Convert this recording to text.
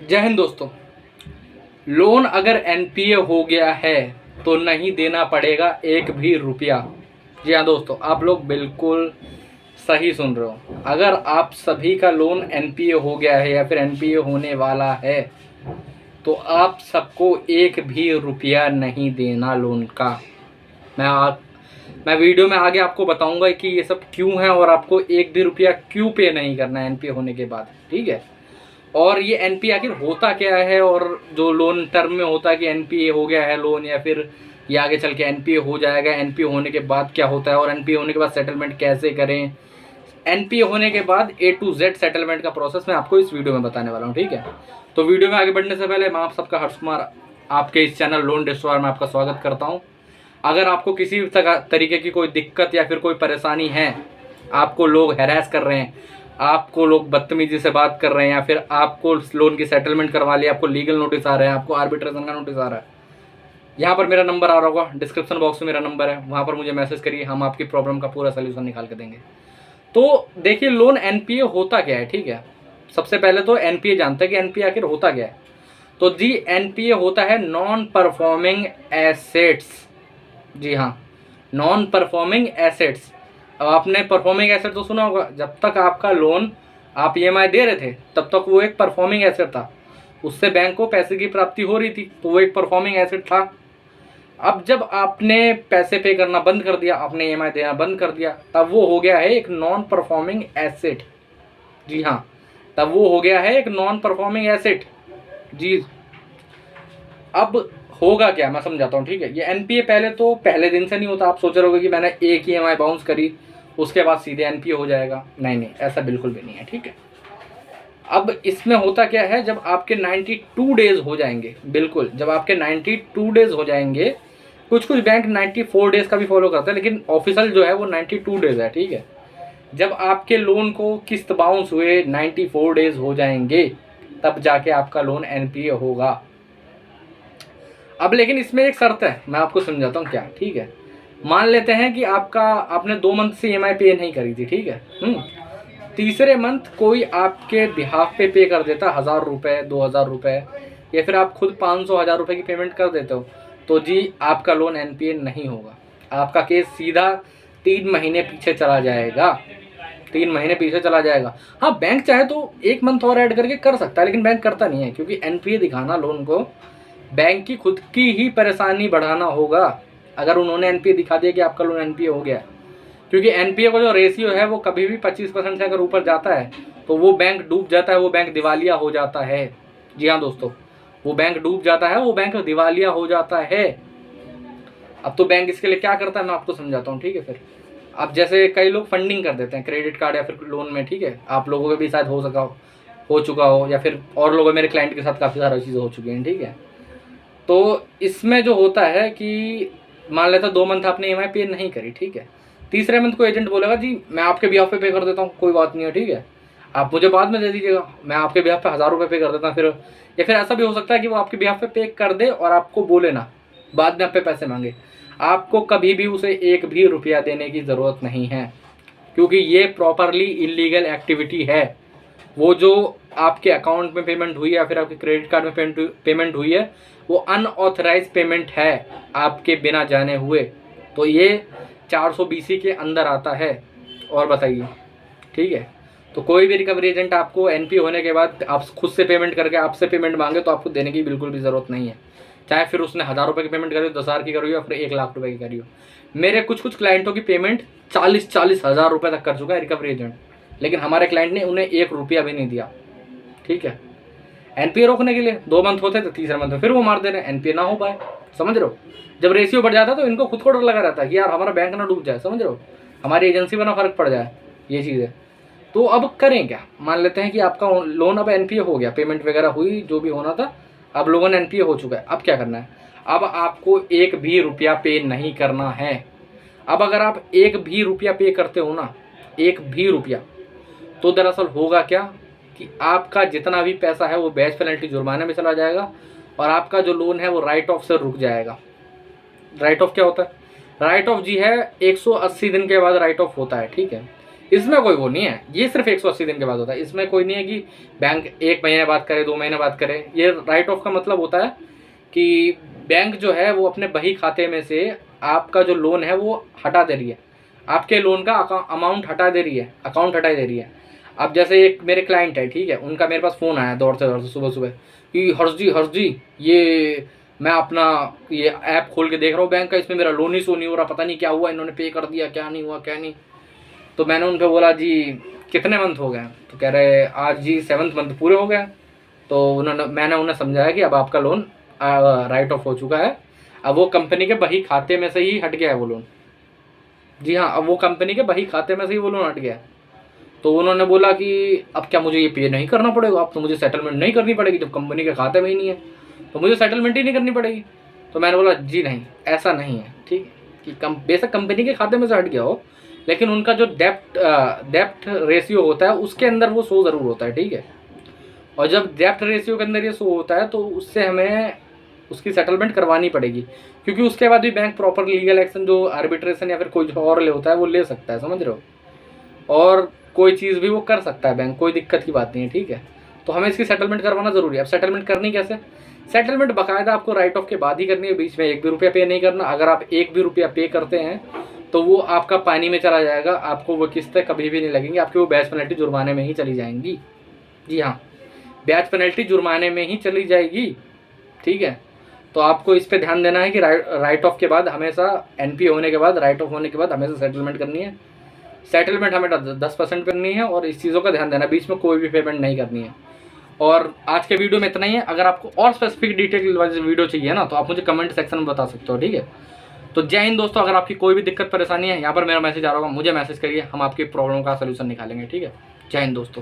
जय हिंद दोस्तों। लोन अगर एनपीए हो गया है तो नहीं देना पड़ेगा एक भी रुपया। जी हाँ दोस्तों, आप लोग बिल्कुल सही सुन रहे हो। अगर आप सभी का लोन एनपीए हो गया है या फिर एनपीए होने वाला है तो आप सबको एक भी रुपया नहीं देना लोन का। मैं वीडियो में आगे आपको बताऊंगा कि ये सब क्यों है और आपको एक भी रुपया क्यों पे नहीं करना है एनपीए होने के बाद, ठीक है। और ये एनपीए आखिर होता क्या है, और जो लोन टर्म में होता है कि एनपीए हो गया है लोन या फिर ये आगे चल के एनपीए हो जाएगा, एनपीए होने के बाद क्या होता है और एनपीए होने के बाद सेटलमेंट कैसे करें, एनपीए होने के बाद A to Z सेटलमेंट का प्रोसेस मैं आपको इस वीडियो में बताने वाला हूँ, ठीक है। तो वीडियो में आगे बढ़ने से पहले मैं आप सबका हर्ष कुमार आपके इस चैनल लोन डिस्ट्रॉयर में आपका स्वागत करता हूँ। अगर आपको किसी भी तरीके की कोई दिक्कत या फिर कोई परेशानी है, आपको लोग हैरेस कर रहे हैं, आपको लोग बदतमीजी से बात कर रहे हैं, या फिर आपको लोन की सेटलमेंट करवा लिया, आपको लीगल नोटिस आ रहा है, आपको आर्बिट्रेशन का नोटिस आ रहा है, यहाँ पर मेरा नंबर आ रहा होगा, डिस्क्रिप्शन बॉक्स में मेरा नंबर है, वहाँ पर मुझे मैसेज करिए, हम आपकी प्रॉब्लम का पूरा सोल्यूशन निकाल के देंगे। तो देखिए, लोन एनपीए होता क्या है, ठीक है। सबसे पहले तो एनपीए जानते हैं कि एनपीए आखिर होता क्या है। तो जी, एनपीए होता है नॉन परफॉर्मिंग एसेट्स। जी हाँ, नॉन परफॉर्मिंग एसेट्स। अब आपने परफॉर्मिंग एसेट तो सुना होगा, जब तक आपका लोन आप ईएमआई दे रहे थे तब तक वो एक परफॉर्मिंग एसेट था, उससे बैंक को पैसे की प्राप्ति हो रही थी, तो वो एक परफॉर्मिंग एसेट था। अब जब आपने पैसे पे करना बंद कर दिया, आपने ईएमआई देना बंद कर दिया, तब वो हो गया है एक नॉन परफॉर्मिंग एसेट। जी हाँ, तब वो हो गया है एक नॉन परफॉर्मिंग एसेट। जी, अब होगा क्या मैं समझाता हूँ, ठीक है। ये एनपीए पहले दिन से नहीं होता। आप सोच रहे होगे कि मैंने एक ही ईएमआई बाउंस करी उसके बाद सीधे एनपीए हो जाएगा। नहीं नहीं, ऐसा बिल्कुल भी नहीं है, ठीक है। अब इसमें होता क्या है, जब आपके 92 डेज हो जाएंगे, बिल्कुल जब आपके 92 डेज हो जाएंगे, कुछ बैंक 94 डेज का भी फॉलो करते हैं, लेकिन ऑफिशियल जो है वो 92 डेज है, ठीक है। जब आपके लोन को किस्त बाउंस हुए 94 डेज हो जाएंगे, तब जाके आपका लोन एनपीए होगा। अब लेकिन इसमें एक शर्त है, मैं आपको समझाता हूँ क्या, ठीक है। मान लेते हैं कि आपने 2 मंथ से ईएमआई पे नहीं करी थी, ठीक है। तीसरे मंथ कोई आपके बिहाफ पे कर देता 1000 रुपये, 2000 रुपये, या फिर आप खुद 500 1000 रुपये की पेमेंट कर देते हो, तो जी आपका लोन एनपीए नहीं होगा। आपका केस सीधा 3 महीने पीछे चला जाएगा, 3 महीने पीछे चला जाएगा। हाँ, बैंक चाहे तो 1 मंथ और ऐड करके कर सकता है, लेकिन बैंक करता नहीं है, क्योंकि एनपीए दिखाना लोन को बैंक की खुद की ही परेशानी बढ़ाना होगा अगर उन्होंने एनपीए दिखा दिया कि आपका लोन एनपीए हो गया। क्योंकि एनपीए का जो रेशियो है वो कभी भी 25% से अगर ऊपर जाता है तो वो बैंक डूब जाता है, वो बैंक दिवालिया हो जाता है। जी हाँ दोस्तों, वो बैंक डूब जाता है, वो बैंक दिवालिया हो जाता है। अब तो बैंक इसके लिए क्या करता है मैं आपको समझाता हूँ, ठीक है। फिर अब जैसे कई लोग फंडिंग कर देते हैं क्रेडिट कार्ड या फिर लोन में, ठीक है। आप लोगों के भी शायद हो चुका हो, या फिर और लोगों, मेरे क्लाइंट के साथ काफ़ी सारी चीज़ें हो चुकी हैं, ठीक है। तो इसमें जो होता है कि मान लेता 2 मंथ आपने ईएमआई पे नहीं करी, ठीक है। तीसरे मंथ को एजेंट बोलेगा जी मैं आपके बिहाफ पे कर देता हूँ, कोई बात नहीं है, ठीक है, आप मुझे बाद में दे दीजिएगा, मैं आपके बिहाफ पे 1000 रुपये पे कर देता हूँ। फिर या फिर ऐसा भी हो सकता है कि वो आपके बिहाफ पे कर दे और आपको बोले ना, बाद में आप पे पैसे मांगे। आपको कभी भी उसे एक भी रुपया देने की ज़रूरत नहीं है, क्योंकि ये प्रॉपरली इलीगल एक्टिविटी है। वो जो आपके अकाउंट में पेमेंट हुई है या फिर आपके क्रेडिट कार्ड में पेमेंट हुई है, वो अनऑथराइज पेमेंट है आपके बिना जाने हुए। तो ये 420 के अंदर आता है। और बताइए, ठीक है। तो कोई भी रिकवरी एजेंट आपको एनपीए होने के बाद आप खुद से पेमेंट करके आपसे पेमेंट मांगे तो आपको देने की बिल्कुल भी ज़रूरत नहीं है, चाहे फिर उसने 1000 रुपये की पेमेंट करी हो, 10,000 की करी हो, या फिर 1 लाख रुपये की करी हो। मेरे कुछ क्लाइंटों की पेमेंट 40-40 हज़ार रुपये तक कर चुका है रिकवरी एजेंट, लेकिन हमारे क्लाइंट ने उन्हें 1 रुपया भी नहीं दिया, ठीक है। एनपीए रोकने के लिए 2 मंथ होते तो तीसरे मंथ में फिर वो मार दे रहे हैं, एनपीए ना हो पाए। समझ रहे हो, जब रेशियो बढ़ जाता है तो इनको खुद को डर लगा रहता है कि यार हमारा बैंक ना डूब जाए, समझ रहे हो, हमारी एजेंसी पर ना फर्क पड़ जाए, ये चीज़ है। तो अब करें क्या, मान लेते हैं कि आपका लोन अब एनपीए हो गया, पेमेंट वगैरह हुई, जो भी होना था, अब लोगों ने एनपीए हो चुका है। अब क्या करना है, अब आपको एक भी रुपया पे नहीं करना है। अब अगर आप एक भी रुपया पे करते हो ना, एक भी रुपया, तो दरअसल होगा क्या कि आपका जितना भी पैसा है वो बैच पेनल्टी जुर्माने में चला जाएगा, और आपका जो लोन है वो राइट ऑफ से रुक जाएगा। राइट ऑफ क्या होता है, राइट ऑफ जी है 180 दिन के बाद राइट ऑफ होता है, ठीक है। इसमें कोई वो नहीं है, ये सिर्फ 180 दिन के बाद होता है। इसमें कोई नहीं है कि बैंक 1 महीने बाद करे, 2 महीने बाद करे। ये राइट ऑफ का मतलब होता है कि बैंक जो है वो अपने बही खाते में से आपका जो लोन है वो हटा दे रही है, आपके लोन का अमाउंट हटा दे रही है, अकाउंट हटा दे रही है। अब जैसे एक मेरे क्लाइंट है, ठीक है, उनका मेरे पास फ़ोन आया दौड़ते दौड़ते सुबह सुबह कि हर्ष जी ये मैं अपना ये ऐप खोल के देख रहा हूँ बैंक का, इसमें मेरा लोन ही शो नहीं हो रहा, पता नहीं क्या हुआ, इन्होंने पे कर दिया, क्या नहीं हुआ क्या नहीं। तो मैंने उनको बोला जी कितने मंथ हो गए? तो कह रहे आज जी 7th मंथ पूरे हो गए। तो मैंने उन्हें समझाया कि अब आपका लोन राइट ऑफ हो चुका है, अब वो कंपनी के बही खाते में से ही हट गया है वो लोन। जी हाँ, अब वो कंपनी के बही खाते में से ही वो लोन हट गया। तो उन्होंने बोला कि अब क्या मुझे ये पे नहीं करना पड़ेगा? अब तो मुझे सेटलमेंट नहीं करनी पड़ेगी, जब कंपनी के खाते में ही नहीं है तो मुझे सेटलमेंट ही नहीं करनी पड़ेगी। तो मैंने बोला जी नहीं, ऐसा नहीं है, ठीक कि बेशक कंपनी के खाते में से हट गया हो, लेकिन उनका जो डेप्ट रेशियो होता है उसके अंदर वो शो ज़रूर होता है, ठीक है। और जब डेप्ट रेशियो के अंदर ये शो होता है तो उससे हमें उसकी सेटलमेंट करवानी पड़ेगी, क्योंकि उसके बाद भी बैंक प्रॉपर लीगल एक्शन जो आर्बिट्रेशन या फिर कोई और ले होता है वो ले सकता है, समझ रहे हो। और कोई चीज़ भी वो कर सकता है बैंक, कोई दिक्कत की बात नहीं है, ठीक है। तो हमें इसकी सेटलमेंट करवाना ज़रूरी है। अब सेटलमेंट करनी कैसे? सेटलमेंट बाकायदा आपको राइट ऑफ के बाद ही करनी है, बीच में 1 भी रुपया पे नहीं करना। अगर आप 1 भी रुपया पे करते हैं तो वो आपका पानी में चला जाएगा, आपको वो किस्तें कभी भी नहीं लगेंगी, आपकी वो ब्याज पेनल्टी जुर्माने में ही चली जाएंगी। जी हाँ, ब्याज पेनल्टी जुर्माने में ही चली जाएगी, ठीक है। तो आपको इस पर ध्यान देना है कि राइट ऑफ के बाद हमेशा एनपीए होने के बाद, राइट ऑफ होने के बाद हमेशा सेटलमेंट करनी है। सेटलमेंट हमें 10% करनी है और इस चीज़ों का ध्यान देना, बीच में कोई भी पेमेंट नहीं करनी है। और आज के वीडियो में इतना ही है। अगर आपको और स्पेसिफिक डिटेल वाली वीडियो चाहिए ना तो आप मुझे कमेंट सेक्शन में बता सकते हो, ठीक है। तो जय हिंद दोस्तों, अगर आपकी कोई भी दिक्कत परेशानी है, यहाँ पर मेरा मैसेज आ रहा होगा, मुझे मैसेज करिए, हम आपकी प्रॉब्लम का सलूशन निकालेंगे, ठीक है। जय हिंद दोस्तों।